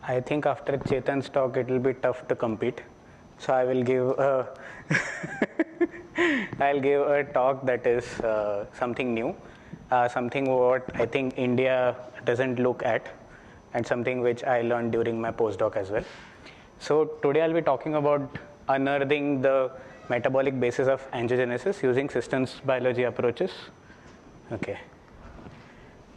I think after Chetan's talk, it will be tough to compete. So I will give a I'll give a talk that is something new, something what I think India doesn't look at, and something which I learned during my postdoc as well. So today I'll be talking about unearthing the metabolic basis of angiogenesis using systems biology approaches. Okay.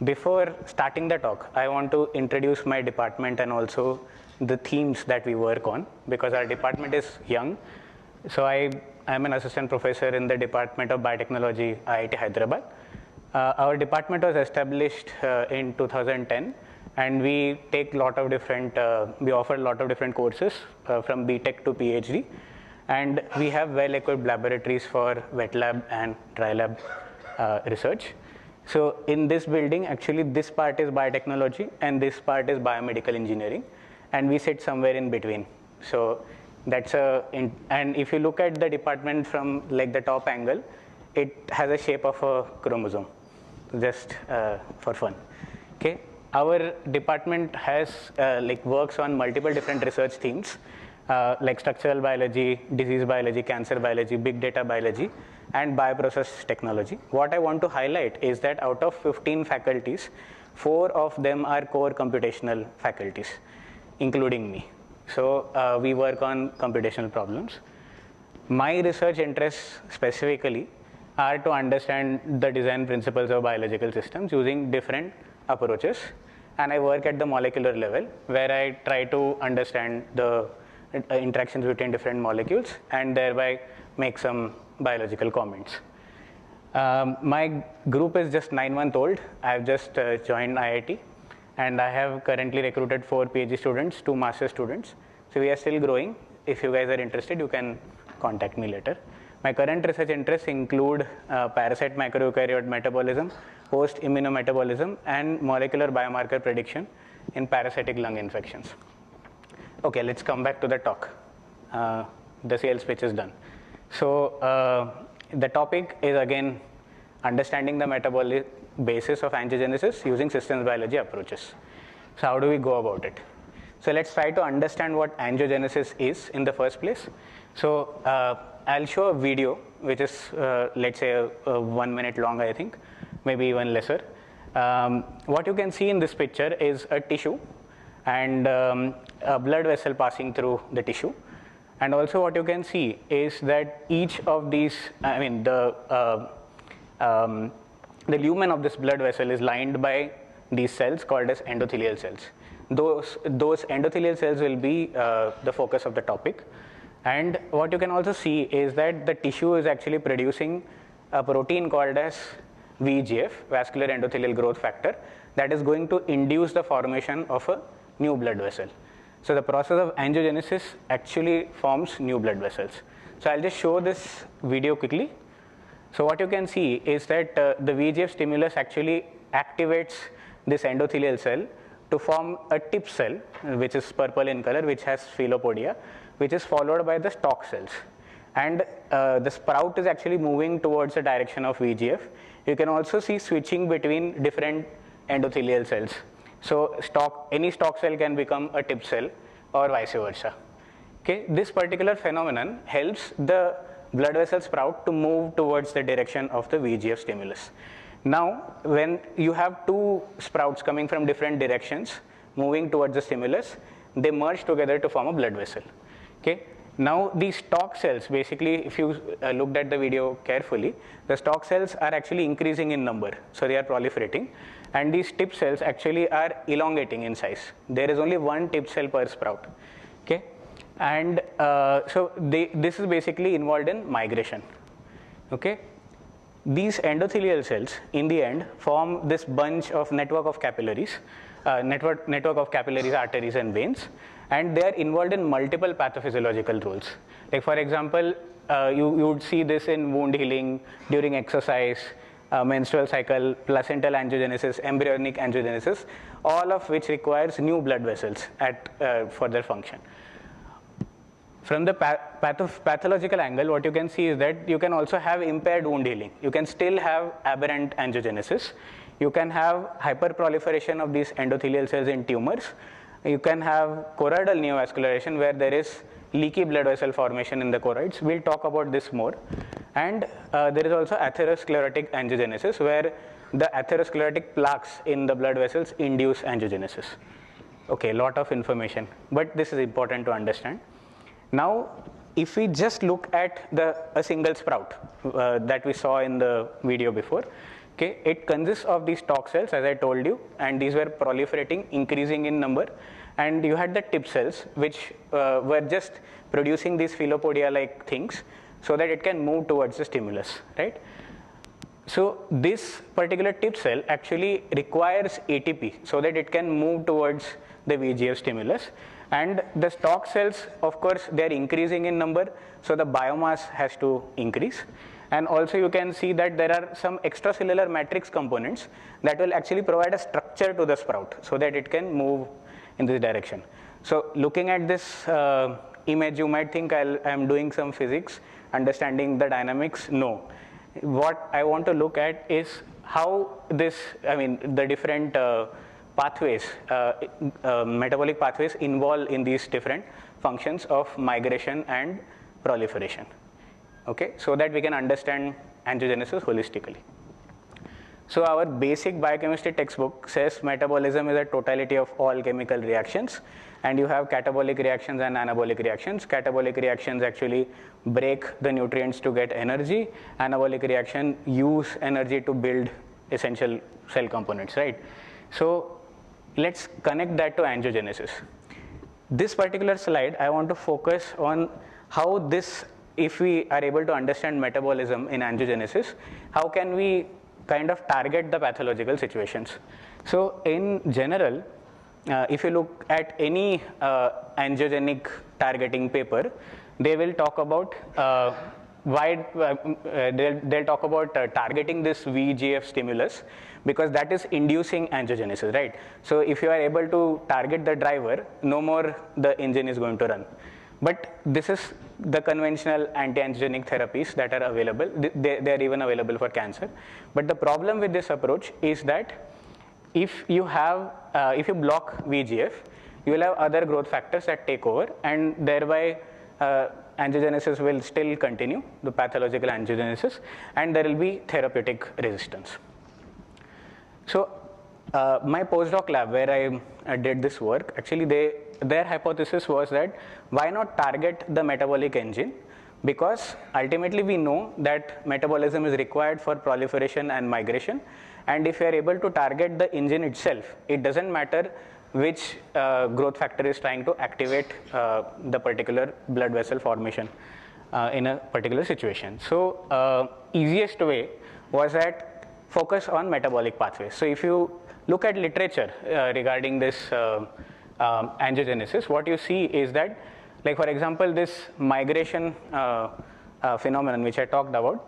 Before starting the talk, I want to introduce my department and also the themes that we work on, because our department is young. So I'm an assistant professor in the Department of Biotechnology, IIT Hyderabad. Our department was established in 2010, and we take lot of different, we offer a lot of different courses from BTech to PhD, and we have well-equipped laboratories for wet lab and dry lab research. So in this building, actually this part is biotechnology and this part is biomedical engineering, and we sit somewhere in between. So that's and if you look at the department from like the top angle, it has a shape of a chromosome, just for fun. Okay, our department has works on multiple different research themes, like structural biology, disease biology, cancer biology, big data biology, and bioprocess technology. What I want to highlight is that out of 15 faculties, 4 of them are core computational faculties, including me. So we work on computational problems. My research interests specifically are to understand the design principles of biological systems using different approaches, and I work at the molecular level where I try to understand the interactions between different molecules and thereby make some biological comments. My group is just 9 months old. I've just joined IIT, and I have currently recruited 4 PhD students, 2 master students. So we are still growing. If you guys are interested, you can contact me later. My current research interests include parasite microeukaryote metabolism, host immunometabolism, and molecular biomarker prediction in parasitic lung infections. Okay, let's come back to the talk. The sales pitch is done. So the topic is again understanding the metabolic basis of angiogenesis using systems biology approaches. So how do we go about it? So let's try to understand what angiogenesis is in the first place. So I'll show a video which is let's say 1 minute long, I think, maybe even lesser. What you can see in this picture is a tissue and a blood vessel passing through the tissue. And also what you can see is that each of these, the lumen of this blood vessel is lined by these cells called as endothelial cells. Those endothelial cells will be the focus of the topic. And what you can also see is that the tissue is actually producing a protein called as VEGF, vascular endothelial growth factor, that is going to induce the formation of a new blood vessel. So the process of angiogenesis actually forms new blood vessels. So I'll just show this video quickly. So what you can see is that the VEGF stimulus actually activates this endothelial cell to form a tip cell, which is purple in color, which has philopodia, which is followed by the stalk cells. And the sprout is actually moving towards the direction of VEGF. You can also see switching between different endothelial cells. So any stalk cell can become a tip cell or vice versa. Okay, this particular phenomenon helps the blood vessel sprout to move towards the direction of the VEGF stimulus. Now, when you have 2 sprouts coming from different directions moving towards the stimulus, they merge together to form a blood vessel. Okay. Now these stalk cells, basically, if you looked at the video carefully, the stalk cells are actually increasing in number, so they are proliferating, and these tip cells actually are elongating in size. There is only 1 tip cell per sprout. Okay, and so this is basically involved in migration. Okay, these endothelial cells in the end form this bunch of network of capillaries, arteries and veins, and they are involved in multiple pathophysiological roles. Like for example, you would see this in wound healing, during exercise, menstrual cycle, placental angiogenesis, embryonic angiogenesis, all of which requires new blood vessels for their function. From the pathological angle, what you can see is that you can also have impaired wound healing. You can still have aberrant angiogenesis. You can have hyperproliferation of these endothelial cells in tumors. You can have choroidal neovascularization where there is leaky blood vessel formation in the choroids. We'll talk about this more. And there is also atherosclerotic angiogenesis where the atherosclerotic plaques in the blood vessels induce angiogenesis. Okay, lot of information, but this is important to understand. Now, if we just look at a single sprout that we saw in the video before, okay, it consists of these stalk cells, as I told you, and these were proliferating, increasing in number, and you had the tip cells, which were just producing these philopodia-like things so that it can move towards the stimulus, right? So this particular tip cell actually requires ATP so that it can move towards the VEGF stimulus. And the stalk cells, of course, they are increasing in number, so the biomass has to increase. And also you can see that there are some extracellular matrix components that will actually provide a structure to the sprout so that it can move in this direction. So looking at this image, you might think I am doing some physics, understanding the dynamics. No. What I want to look at is how this, the different pathways, metabolic pathways involved in these different functions of migration and proliferation. Okay, so that we can understand angiogenesis holistically. So our basic biochemistry textbook says metabolism is a totality of all chemical reactions, and you have catabolic reactions and anabolic reactions. Catabolic reactions actually break the nutrients to get energy. Anabolic reaction use energy to build essential cell components, right? So let's connect that to angiogenesis. This particular slide, I want to focus on how this, if we are able to understand metabolism in angiogenesis, how can we kind of target the pathological situations. So in general, if you look at any angiogenic targeting paper, they will talk about they'll talk about targeting this VEGF stimulus because that is inducing angiogenesis, right? So if you are able to target the driver, no more the engine is going to run. But this is the conventional anti-angiogenic therapies that are available. They are even available for cancer. But the problem with this approach is that if you block VEGF, you will have other growth factors that take over, and thereby angiogenesis will still continue, the pathological angiogenesis, and there will be therapeutic resistance. So my postdoc lab where I did this work, actually their hypothesis was that why not target the metabolic engine, because ultimately we know that metabolism is required for proliferation and migration, and if you are able to target the engine itself, it doesn't matter which growth factor is trying to activate the particular blood vessel formation in a particular situation. So easiest way was that focus on metabolic pathways. So if you look at literature regarding this angiogenesis, what you see is that, like for example, this migration phenomenon which I talked about,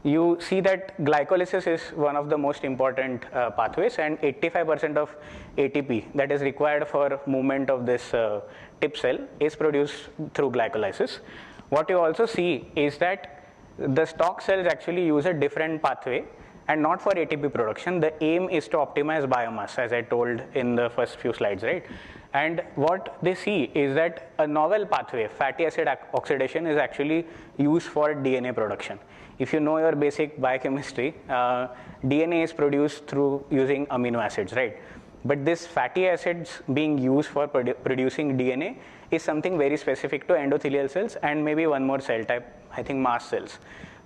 you see that glycolysis is one of the most important pathways, and 85% of ATP that is required for movement of this tip cell is produced through glycolysis. What you also see is that the stalk cells actually use a different pathway, and not for ATP production. The aim is to optimize biomass, as I told in the first few slides, right? And what they see is that a novel pathway, fatty acid oxidation, is actually used for DNA production. If you know your basic biochemistry, DNA is produced through using amino acids, right? But this fatty acids being used for producing DNA is something very specific to endothelial cells and maybe one more cell type, I think mast cells.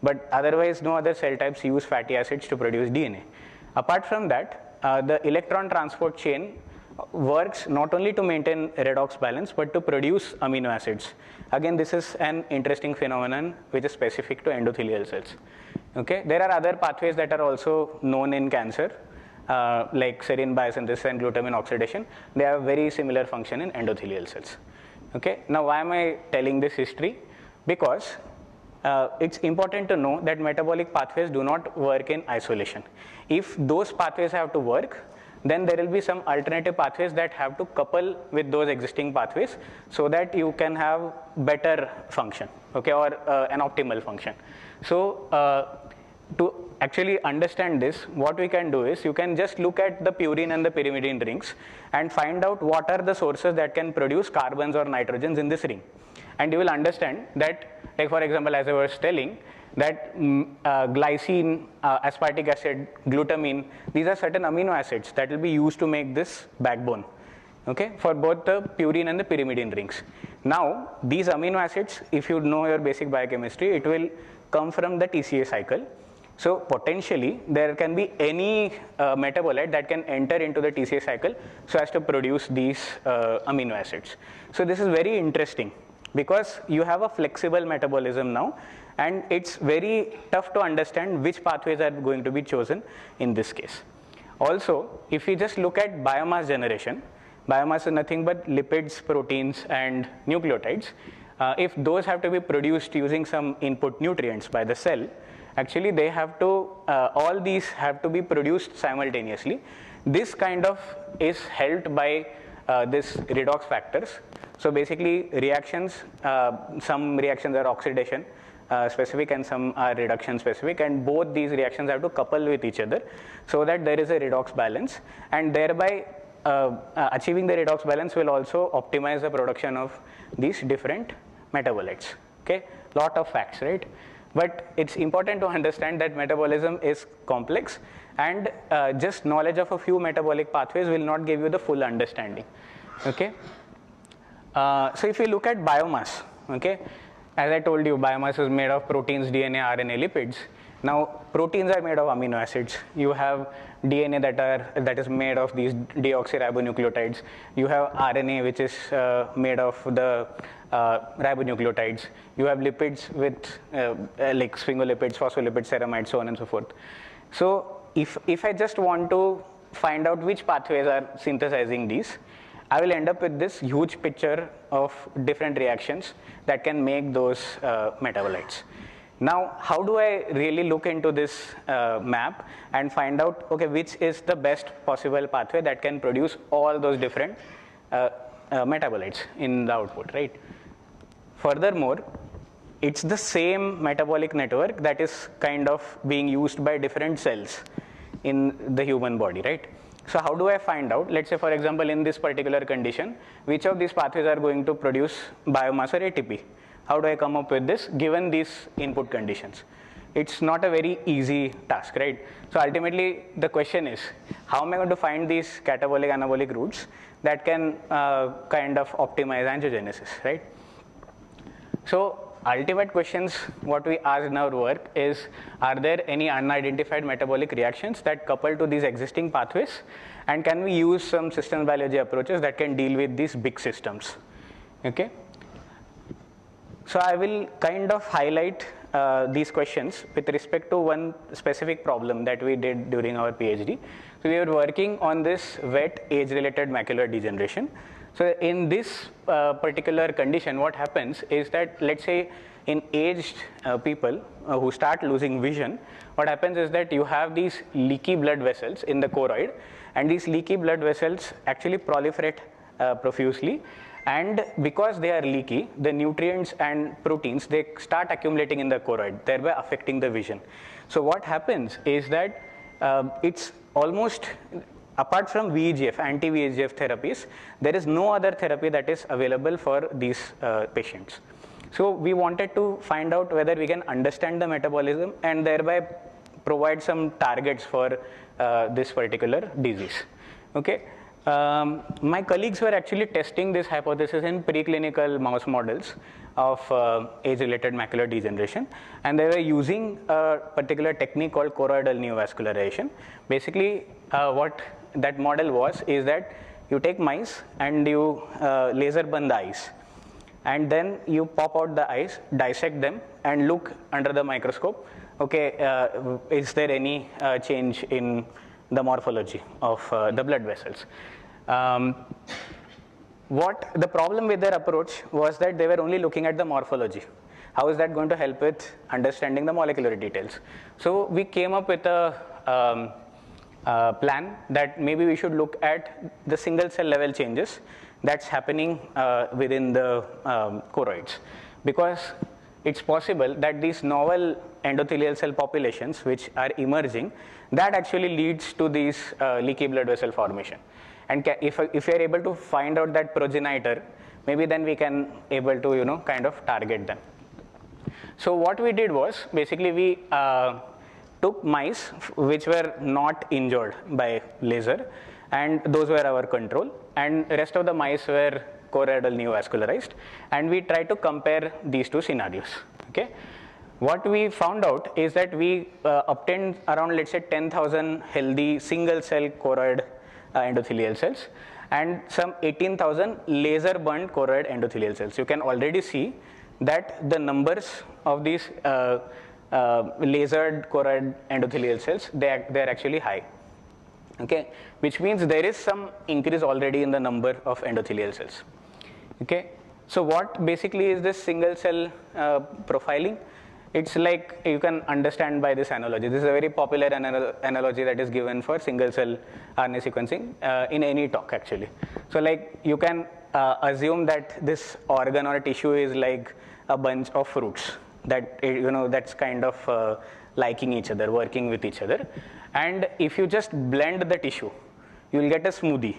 But otherwise, no other cell types use fatty acids to produce DNA. Apart from that, the electron transport chain works not only to maintain redox balance, but to produce amino acids. Again, this is an interesting phenomenon which is specific to endothelial cells. Okay, there are other pathways that are also known in cancer, like serine biosynthesis and glutamine oxidation. They have very similar function in endothelial cells. Okay, now why am I telling this history? Because it's important to know that metabolic pathways do not work in isolation. If those pathways have to work, then there will be some alternative pathways that have to couple with those existing pathways so that you can have better function, okay, or an optimal function. So to actually understand this, what we can do is you can just look at the purine and the pyrimidine rings and find out what are the sources that can produce carbons or nitrogens in this ring. And you will understand that, like for example, as I was telling, that glycine, aspartic acid, glutamine, these are certain amino acids that will be used to make this backbone, okay, for both the purine and the pyrimidine rings. Now, these amino acids, if you know your basic biochemistry, it will come from the TCA cycle. So potentially, there can be any metabolite that can enter into the TCA cycle so as to produce these amino acids. So this is very interesting because you have a flexible metabolism now, and it's very tough to understand which pathways are going to be chosen in this case. Also, if you just look at biomass generation, biomass is nothing but lipids, proteins, and nucleotides. If those have to be produced using some input nutrients by the cell, actually they have to, all these have to be produced simultaneously. This kind of is helped by this redox factors. So basically reactions, some reactions are oxidation specific and some are reduction specific, and both these reactions have to couple with each other so that there is a redox balance, and thereby achieving the redox balance will also optimize the production of these different metabolites. Okay, lot of facts, right? But it's important to understand that metabolism is complex, and just knowledge of a few metabolic pathways will not give you the full understanding. Okay. So if you look at biomass, okay, as I told you, biomass is made of proteins, DNA, RNA, lipids. Now, proteins are made of amino acids. You have DNA that is made of these deoxyribonucleotides. You have RNA, which is made of the ribonucleotides. You have lipids with like sphingolipids, phospholipids, ceramides, so on and so forth. So if I just want to find out which pathways are synthesizing these, I will end up with this huge picture of different reactions that can make those metabolites. Now, how do I really look into this map and find out, okay, which is the best possible pathway that can produce all those different metabolites in the output, right? Furthermore, it's the same metabolic network that is kind of being used by different cells in the human body, right? So how do I find out, let's say for example in this particular condition, which of these pathways are going to produce biomass or ATP? How do I come up with this given these input conditions? It's not a very easy task, right? So ultimately the question is, how am I going to find these catabolic anabolic routes that can kind of optimize angiogenesis, right? So ultimate questions what we ask in our work is, are there any unidentified metabolic reactions that couple to these existing pathways, and can we use some systems biology approaches that can deal with these big systems? Okay. So I will kind of highlight these questions with respect to one specific problem that we did during our PhD. So we were working on this wet age-related macular degeneration. So in this particular condition, what happens is that, let's say in aged people who start losing vision, what happens is that you have these leaky blood vessels in the choroid, and these leaky blood vessels actually proliferate profusely. And because they are leaky, the nutrients and proteins, they start accumulating in the choroid, thereby affecting the vision. So what happens is that it's almost, apart from VEGF, anti-VEGF therapies, there is no other therapy that is available for these patients. So we wanted to find out whether we can understand the metabolism and thereby provide some targets for this particular disease. Okay. My colleagues were actually testing this hypothesis in preclinical mouse models of age-related macular degeneration, and they were using a particular technique called choroidal neovascularization. Basically, what that model was is that you take mice and you laser burn the eyes, and then you pop out the eyes, dissect them, and look under the microscope. Okay, is there any change in the morphology of the blood vessels? What the problem with their approach was that they were only looking at the morphology. How is that going to help with understanding the molecular details? So we came up with a plan that maybe we should look at the single cell level changes that's happening within the choroids. Because it's possible that these novel endothelial cell populations which are emerging, that actually leads to these leaky blood vessel formation. And if we are able to find out that progenitor, maybe then we can able to kind of target them. So what we did was, basically we took mice which were not injured by laser, and those were our control, and rest of the mice were choroidal neovascularized, and we tried to compare these two scenarios. Okay, what we found out is that we obtained around, let's say, 10,000 healthy single cell choroid endothelial cells and some 18,000 laser burned choroid endothelial cells. You can already see that the numbers of these lasered choroid endothelial cells, they are actually high. Okay, which means there is some increase already in the number of endothelial cells. Okay, so what basically is this single cell profiling? It's like, you can understand by this analogy. This is a very popular analogy that is given for single cell RNA sequencing in any talk actually. So like, you can assume that this organ or tissue is like a bunch of fruits that that's kind of liking each other, working with each other. And if you just blend the tissue, you will get a smoothie.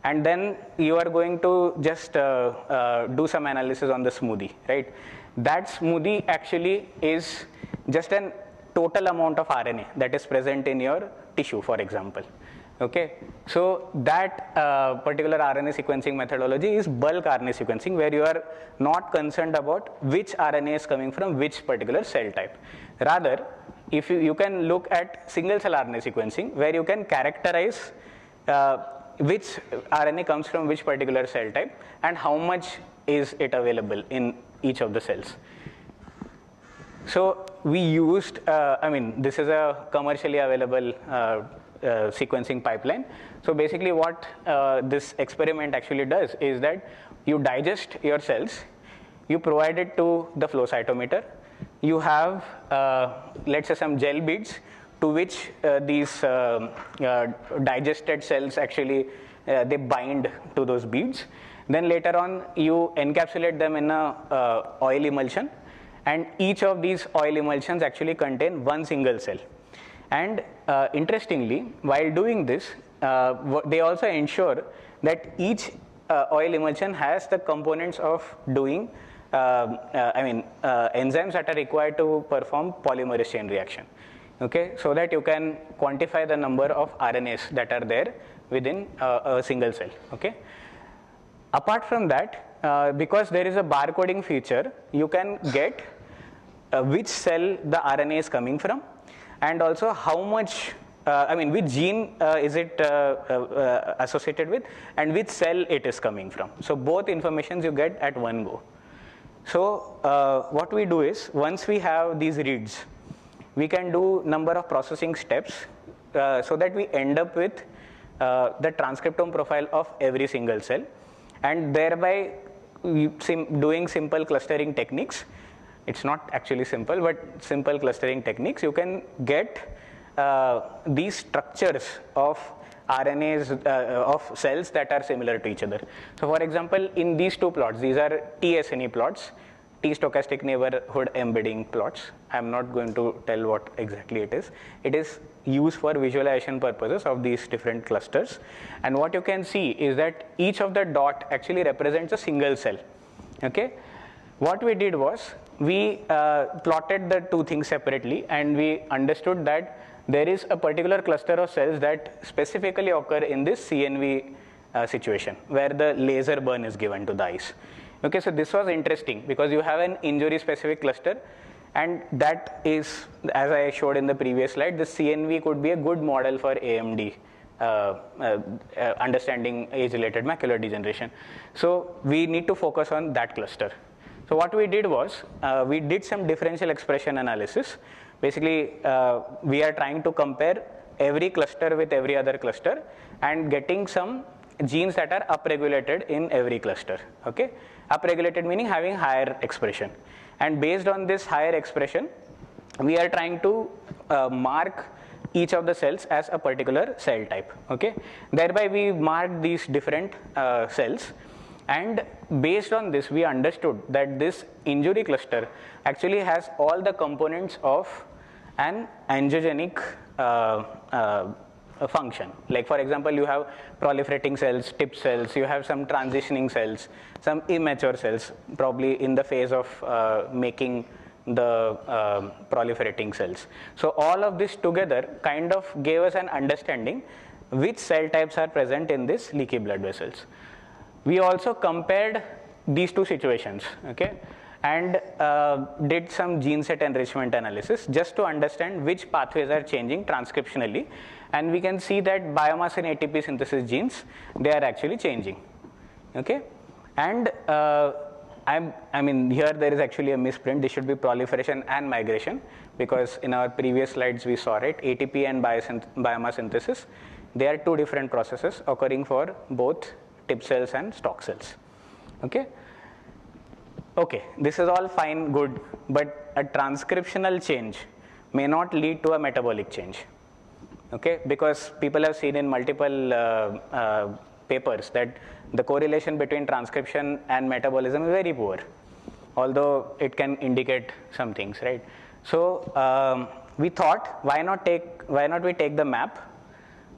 And then you are going to just do some analysis on the smoothie, right? That smoothie actually is just a total amount of RNA that is present in your tissue, for example. Okay, so that particular RNA sequencing methodology is bulk RNA sequencing, where you are not concerned about which RNA is coming from which particular cell type. Rather, if you can look at single cell RNA sequencing, where you can characterize which RNA comes from which particular cell type and how much is it available in each of the cells. So we used, this is a commercially available sequencing pipeline. So basically what this experiment actually does is that you digest your cells, you provide it to the flow cytometer, you have let's say some gel beads to which these digested cells actually they bind to those beads. Then later on you encapsulate them in a oil emulsion, and each of these oil emulsions actually contain one single cell. And interestingly, while doing this, they also ensure that each oil emulsion has the components of doing enzymes that are required to perform polymerase chain reaction. Okay, so that you can quantify the number of RNAs that are there within a single cell. Okay. Apart from that, because there is a barcoding feature, you can get which cell the RNA is coming from, and also how much, which gene is it associated with, and which cell it is coming from. So both informations you get at one go. So what we do is, once we have these reads, we can do number of processing steps so that we end up with the transcriptome profile of every single cell, and thereby doing simple clustering techniques. It's not actually simple, but simple clustering techniques, you can get these structures of RNAs of cells that are similar to each other. So for example, in these two plots, these are TSNE plots, T stochastic neighborhood embedding plots. I'm not going to tell what exactly it is. It is used for visualization purposes of these different clusters. And what you can see is that each of the dot actually represents a single cell. Okay. What we did was, we plotted the two things separately, and we understood that there is a particular cluster of cells that specifically occur in this CNV situation, where the laser burn is given to the eyes. Okay, so this was interesting because you have an injury specific cluster, and that is, as I showed in the previous slide, the CNV could be a good model for AMD, understanding age-related macular degeneration. So we need to focus on that cluster. So what we did was, we did some differential expression analysis. Basically, we are trying to compare every cluster with every other cluster and getting some genes that are upregulated in every cluster. Okay, upregulated meaning having higher expression. And based on this higher expression, we are trying to mark each of the cells as a particular cell type. Okay, thereby we mark these different cells. And based on this, we understood that this injury cluster actually has all the components of an angiogenic function. Like for example, you have proliferating cells, tip cells, you have some transitioning cells, some immature cells, probably in the phase of making the proliferating cells. So all of this together kind of gave us an understanding which cell types are present in these leaky blood vessels. We also compared these two situations, okay, and did some gene set enrichment analysis just to understand which pathways are changing transcriptionally, and we can see that biomass and ATP synthesis genes, they are actually changing, okay. And I mean here there is actually a misprint. This should be proliferation and migration, because in our previous slides we saw it, ATP and biomass synthesis, they are two different processes occurring for both tip cells and stalk cells, okay. Okay, this is all fine, good, but a transcriptional change may not lead to a metabolic change, okay, because people have seen in multiple papers that the correlation between transcription and metabolism is very poor, although it can indicate some things, right? So we thought, why not we take the map,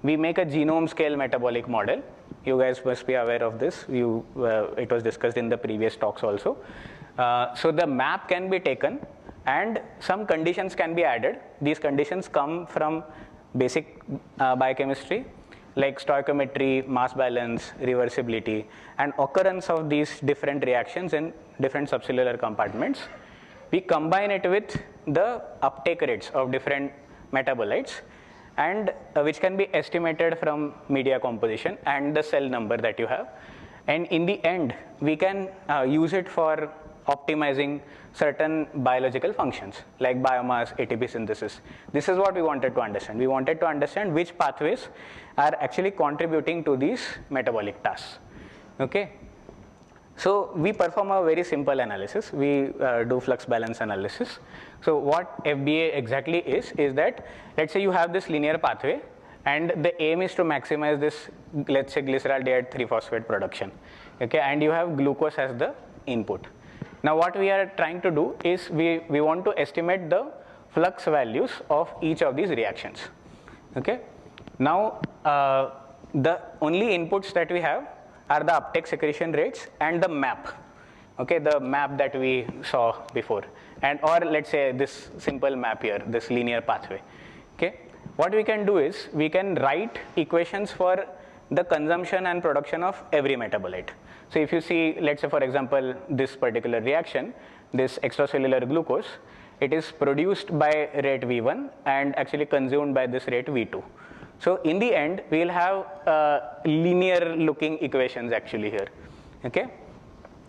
we make a genome scale metabolic model. You guys must be aware of this. It was discussed in the previous talks also. So the map can be taken and some conditions can be added. These conditions come from basic biochemistry like stoichiometry, mass balance, reversibility, and occurrence of these different reactions in different subcellular compartments. We combine it with the uptake rates of different metabolites, and which can be estimated from media composition and the cell number that you have. And in the end, we can use it for optimizing certain biological functions like biomass, ATP synthesis. This is what we wanted to understand. We wanted to understand which pathways are actually contributing to these metabolic tasks, okay? So we perform a very simple analysis. We do flux balance analysis. So what FBA exactly is that, let's say you have this linear pathway and the aim is to maximize this, let's say glyceraldehyde 3-phosphate production, okay, and you have glucose as the input. Now what we are trying to do is we want to estimate the flux values of each of these reactions, okay. Now the only inputs that we have are the uptake secretion rates and the map, okay, the map that we saw before, and or let's say this simple map here, this linear pathway, okay. What we can do is we can write equations for the consumption and production of every metabolite. So if you see, let's say for example, this particular reaction, this extracellular glucose, it is produced by rate V1 and actually consumed by this rate V2. So in the end, we will have linear looking equations actually here, okay.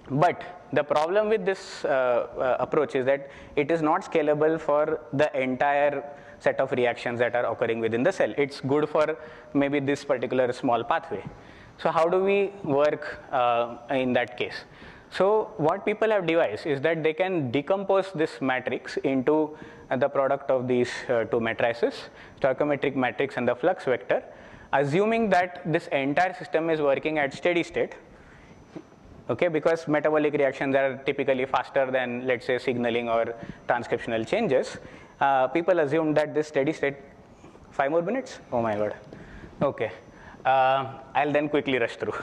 But the problem with this approach is that it is not scalable for the entire set of reactions that are occurring within the cell. It's good for maybe this particular small pathway. So how do we work in that case? So what people have devised is that they can decompose this matrix into the product of these two matrices, stoichiometric matrix and the flux vector, assuming that this entire system is working at steady state, okay, because metabolic reactions are typically faster than, let's say, signaling or transcriptional changes. People assume that this steady state, 5 more minutes? Oh my God, okay. I'll then quickly rush through.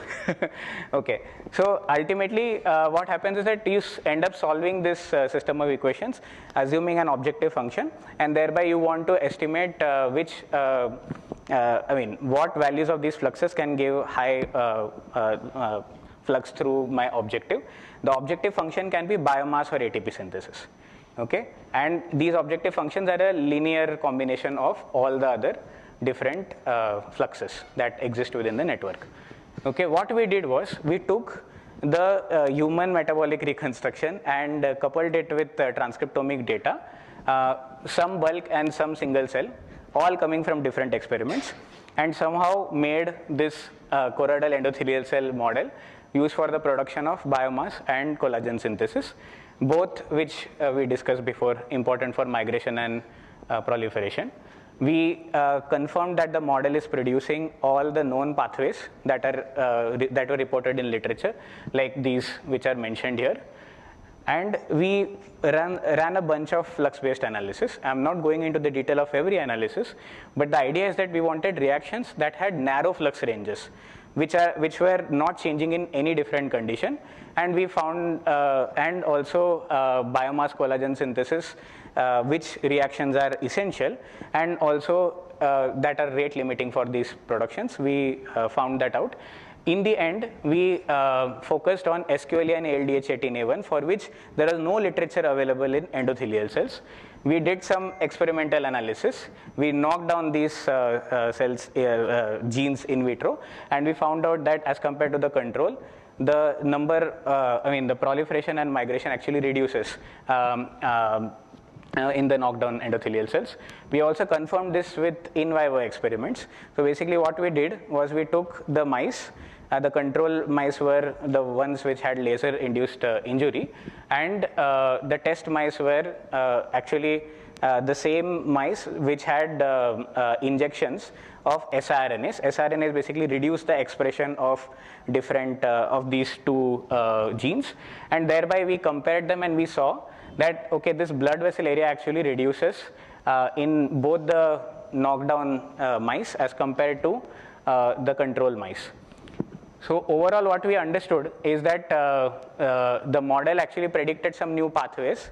Okay, so ultimately what happens is that you end up solving this system of equations assuming an objective function, and thereby you want to estimate what values of these fluxes can give high flux through my objective. The objective function can be biomass or ATP synthesis, okay, and these objective functions are a linear combination of all the other different fluxes that exist within the network. Okay, what we did was we took the human metabolic reconstruction and coupled it with transcriptomic data, some bulk and some single cell, all coming from different experiments, and somehow made this choroidal endothelial cell model used for the production of biomass and collagen synthesis, both which we discussed before, important for migration and proliferation. we confirmed that the model is producing all the known pathways that were reported in literature, like these which are mentioned here. And we ran a bunch of flux-based analysis. I'm not going into the detail of every analysis, but the idea is that we wanted reactions that had narrow flux ranges, which were not changing in any different condition. And we found, and also biomass collagen synthesis, which reactions are essential, and also that are rate limiting for these productions. We found that out. In the end, we focused on SQLA and ALDH18A1, for which there is no literature available in endothelial cells. We did some experimental analysis. We knocked down these cells, genes in vitro, and we found out that as compared to the control, the the proliferation and migration actually reduces in the knockdown endothelial cells. We also confirmed this with in vivo experiments. So basically what we did was we took the mice, the control mice were the ones which had laser-induced injury, and the test mice were actually the same mice which had injections of siRNAs. siRNAs basically reduce the expression of different of these two genes, and thereby we compared them and we saw that, okay, this blood vessel area actually reduces in both the knockdown mice as compared to the control mice. So overall what we understood is that the model actually predicted some new pathways,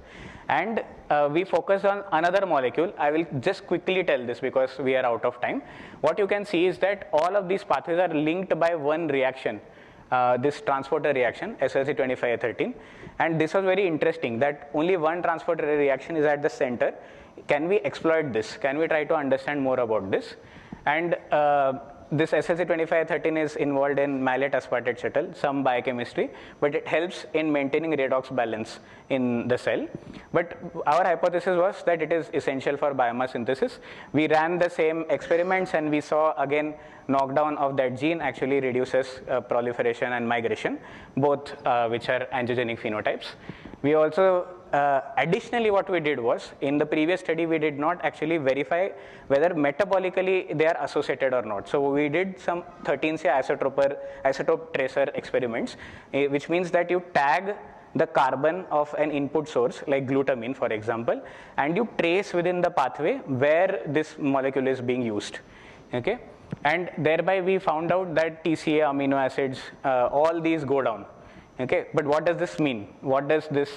and we focused on another molecule. I will just quickly tell this because we are out of time. What you can see is that all of these pathways are linked by one reaction, this transporter reaction, SLC25A13. And this was very interesting that only one transporter reaction is at the center. Can we exploit this? Can we try to understand more about this? And this SLC25A13 is involved in malate aspartate shuttle, some biochemistry, but it helps in maintaining redox balance in the cell. But our hypothesis was that it is essential for biomass synthesis. We ran the same experiments and we saw again knockdown of that gene actually reduces proliferation and migration, both which are angiogenic phenotypes. We also additionally what we did was, in the previous study we did not actually verify whether metabolically they are associated or not. So we did some 13C isotope tracer experiments, which means that you tag the carbon of an input source like glutamine, for example, and you trace within the pathway where this molecule is being used. Okay? And thereby we found out that TCA, amino acids, all these go down. Okay? But what does this mean? What does this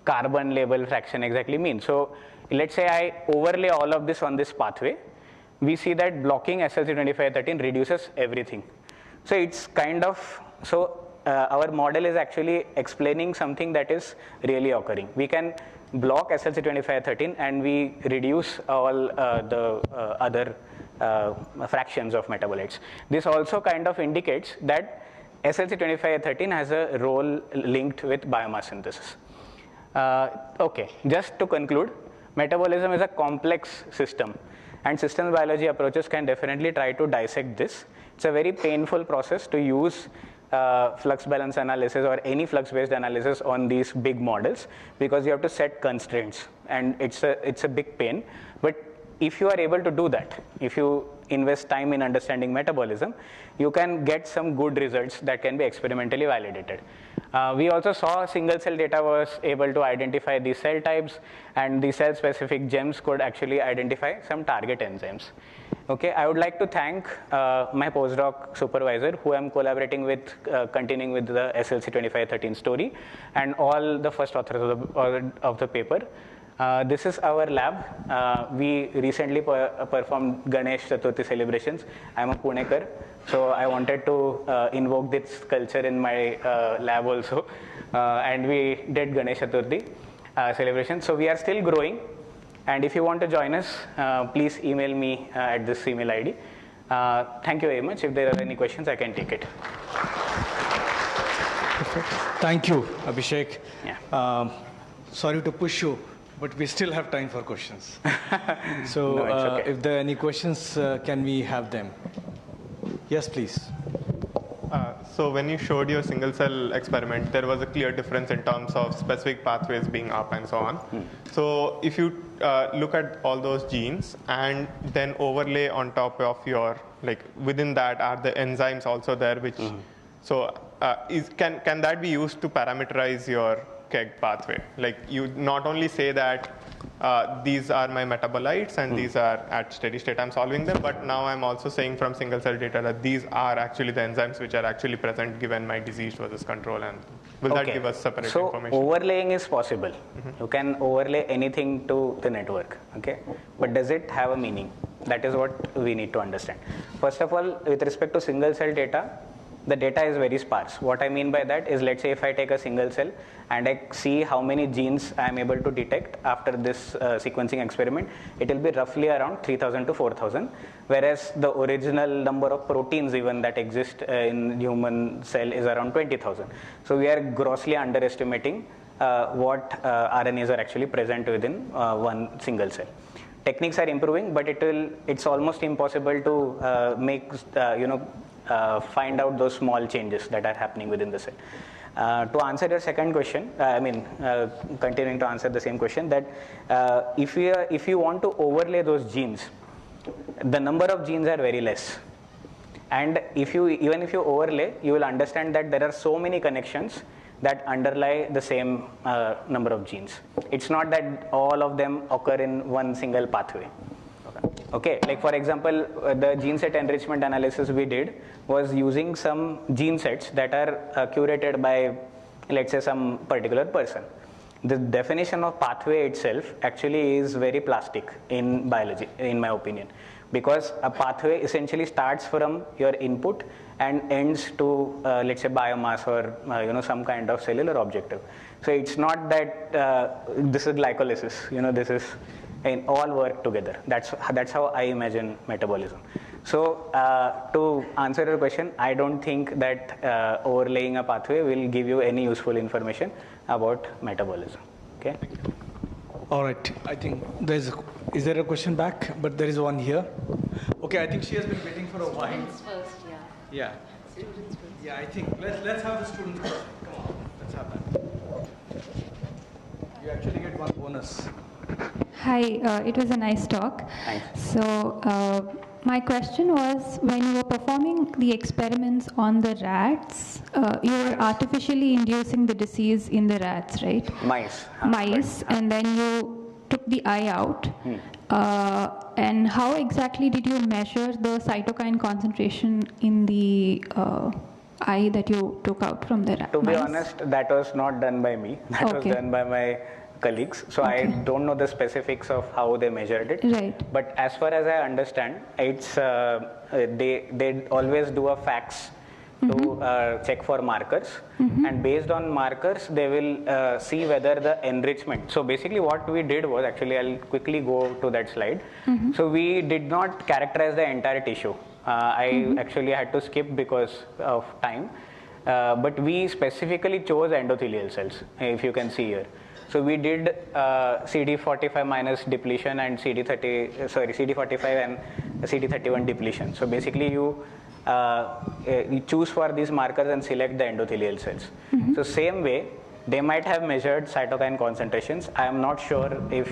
carbon label fraction exactly mean? So let's say I overlay all of this on this pathway. We see that blocking SLC25A13 reduces everything. So it's kind of, our model is actually explaining something that is really occurring. We can block SLC25A13 and we reduce all the other fractions of metabolites. This also kind of indicates that SLC25A13 has a role linked with biomass synthesis. Okay, just to conclude, metabolism is a complex system, and systems biology approaches can definitely try to dissect this. It's a very painful process to use flux balance analysis or any flux-based analysis on these big models, because you have to set constraints, and it's a big pain. But if you are able to do that, if you invest time in understanding metabolism, you can get some good results that can be experimentally validated. We also saw single cell data was able to identify these cell types, and the cell specific gems could actually identify some target enzymes. Okay, I would like to thank my postdoc supervisor, who I'm collaborating with, continuing with the SLC25A13 story, and all the first authors of the paper. This is our lab. We recently performed Ganesh Chaturthi celebrations. I'm a Punekar, so I wanted to invoke this culture in my lab also. And we did Ganesh Chaturthi celebration. So we are still growing. And if you want to join us, please email me at this email ID. Thank you very much. If there are any questions, I can take it. Perfect. Thank you, Abhishek. Yeah. Sorry to push you, but we still have time for questions. So No, it's okay. if there are any questions, can we have them? Yes, please. So when you showed your single cell experiment, there was a clear difference in terms of specific pathways being up and so on. So if you look at all those genes and then overlay on top of your, like within that are the enzymes also there, which, so can that be used to parameterize your KEGG pathway? Like you not only say that these are my metabolites and these are at steady state I'm solving them, but now I'm also saying from single cell data that these are actually the enzymes which are actually present given my disease versus control, and will that give us separate information? So overlaying is possible. You can overlay anything to the network, okay? But does it have a meaning? That is what we need to understand. First of all, with respect to single cell data, the data is very sparse. What I mean by that is, let's say if I take a single cell and I see how many genes I am able to detect after this sequencing experiment, it will be roughly around 3,000 to 4,000, whereas the original number of proteins even that exist in human cell is around 20,000. So we are grossly underestimating what RNAs are actually present within one single cell. Techniques are improving, but it's almost impossible to find out those small changes that are happening within the cell. To answer your second question, continuing to answer the same question, that if you want to overlay those genes, the number of genes are very less. And even if you overlay, you will understand that there are so many connections that underlie the same number of genes. It's not that all of them occur in one single pathway. Okay, like for example, the gene set enrichment analysis we did was using some gene sets that are curated by, let's say, some particular person. The definition of pathway itself actually is very plastic in biology, in my opinion, because a pathway essentially starts from your input and ends to, let's say, biomass or some kind of cellular objective. So it's not that this is glycolysis. This is all work together. That's how I imagine metabolism. So to answer your question, I don't think that overlaying a pathway will give you any useful information about metabolism. Okay. All right. I think is there a question back? But there is one here. Okay. I think she has been waiting for a while. Students first, yeah. Yeah. Students first. Yeah. I think let's have the students first. Come on. Let's have that. You actually get one bonus. Hi, it was a nice talk. Thanks. So my question was, when you were performing the experiments on the rats, you were artificially inducing the disease in the rats, right? Mice. Mice, and then you took the eye out. And how exactly did you measure the cytokine concentration in the eye that you took out from the mice? To be honest, that was not done by me. That was done by my colleagues. So I don't know the specifics of how they measured it. Right. But as far as I understand, it's they always do a fax to check for markers, and based on markers they will see whether the enrichment. So basically what we did was, actually I'll quickly go to that slide. So we did not characterize the entire tissue. I actually had to skip because of time, but we specifically chose endothelial cells, if you can see here. So we did CD45 minus depletion and CD45 and CD31 depletion. So basically you choose for these markers and select the endothelial cells. So same way, they might have measured cytokine concentrations. I am not sure if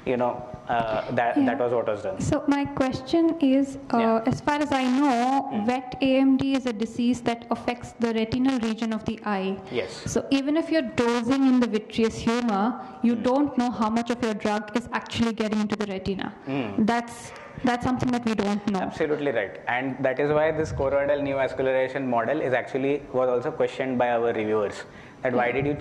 that was what was done. So my question is, as far as I know, wet AMD is a disease that affects the retinal region of the eye. Yes. So even if you're dosing in the vitreous humor, you don't know how much of your drug is actually getting into the retina. That's something that we don't know. Absolutely right. And that is why this choroidal neovascularization model was also questioned by our reviewers. That why did you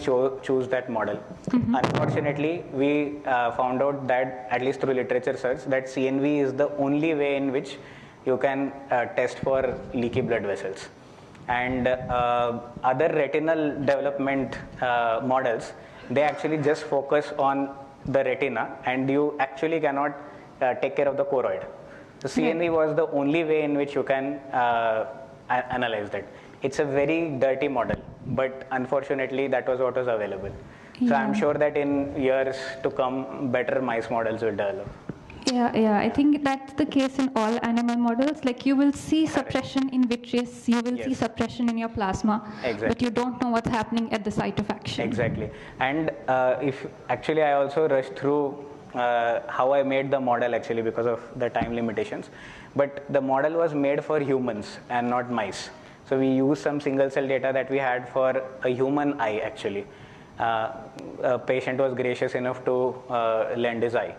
choose that model? Unfortunately, we found out that, at least through literature search, that CNV is the only way in which you can test for leaky blood vessels. And other retinal development models, they actually just focus on the retina, and you actually cannot take care of the choroid. So CNV was the only way in which you can analyze that. It's a very dirty model, but unfortunately that was what was available. So I'm sure that in years to come, better mice models will develop. Yeah. I think that's the case in all animal models. Like you will see suppression in vitreous, you will see Yes. suppression in your plasma, but Exactly. you don't know what's happening at the site of action. Exactly. And if actually I also rushed through how I made the model actually because of the time limitations. But the model was made for humans and not mice. So we used some single cell data that we had for a human eye actually. A patient was gracious enough to lend his eye.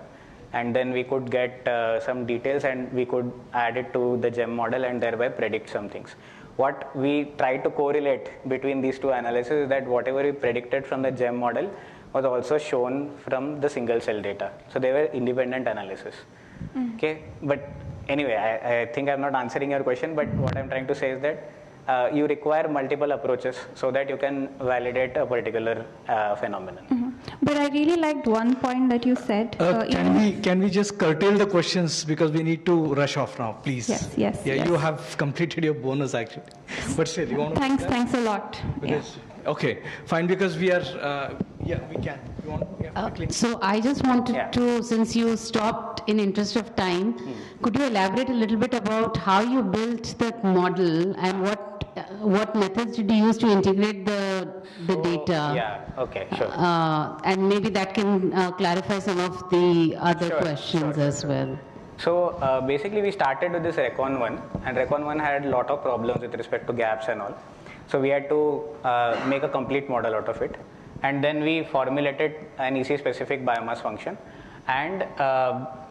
And then we could get some details and we could add it to the GEM model and thereby predict some things. What we tried to correlate between these two analyses is that whatever we predicted from the GEM model was also shown from the single cell data. So they were independent analysis. Okay, but anyway, I think I'm not answering your question, but what I'm trying to say is that you require multiple approaches so that you can validate a particular phenomenon. But I really liked one point that you said. Can we just curtail the questions because we need to rush off now, please? Yes. You have completed your bonus actually. But still, you want to? Thanks a lot. Okay, fine, because we are, we can. You want quickly? So I just wanted Yeah. to, since you stopped in interest of time, could you elaborate a little bit about how you built that model and what methods did you use to integrate the data? Yeah, okay, sure. And maybe that can clarify some of the other Sure, questions as well. So basically we started with this Recon 1 and Recon 1 had a lot of problems with respect to gaps and all. So we had to make a complete model out of it. And then we formulated an EC specific biomass function. And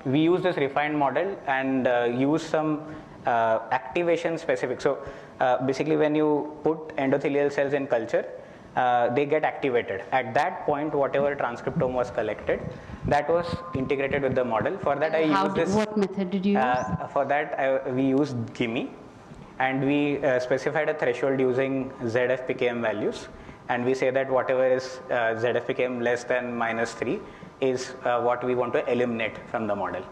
we used this refined model and used some activation specific. So basically when you put endothelial cells in culture, they get activated. At that point, whatever transcriptome was collected, that was integrated with the model. For that, I used this. What method did you use? For that, we used GIMI, and we specified a threshold using ZFPKM values, and we say that whatever is ZFPKM less than -3 is what we want to eliminate from the model,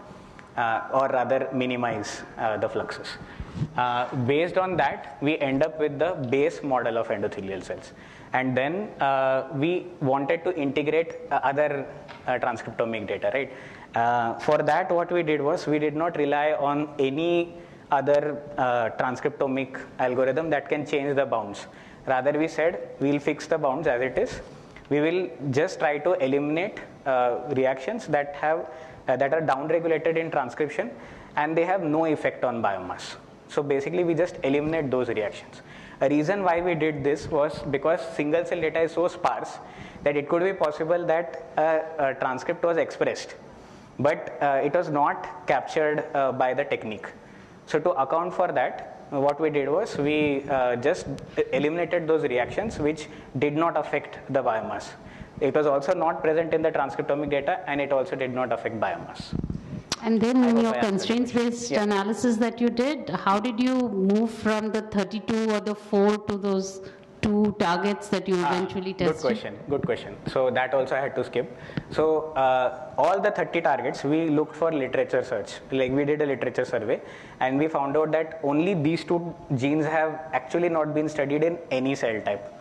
or rather minimize the fluxes. Based on that, we end up with the base model of endothelial cells. And then we wanted to integrate other transcriptomic data, right? For that, what we did was we did not rely on any other transcriptomic algorithm that can change the bounds. Rather, we said we'll fix the bounds as it is. We will just try to eliminate reactions that have that are downregulated in transcription and they have no effect on biomass. So basically, we just eliminate those reactions. A reason why we did this was because single cell data is so sparse that it could be possible that a transcript was expressed, but it was not captured by the technique. So to account for that, what we did was we just eliminated those reactions which did not affect the biomass. It was also not present in the transcriptomic data and it also did not affect biomass. And then in hope your I answered constraints-based Yeah. analysis that you did, how did you move from the 32 or the 4 to those 2 targets that you eventually tested? Good question. So that also I had to skip. So all the 30 targets, we looked for literature search. Like we did a literature survey and we found out that only these 2 genes have actually not been studied in any cell type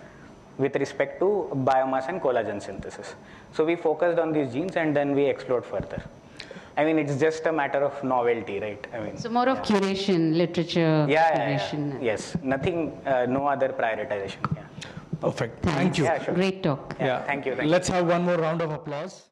with respect to biomass and collagen synthesis. So we focused on these genes and then we explored further. I mean, it's just a matter of novelty, right? I mean, So more of curation, literature curation. Yes, nothing, no other prioritization. Yeah. Perfect. Thank you. Yeah, sure. Great talk. Yeah, thank you. Let's have one more round of applause.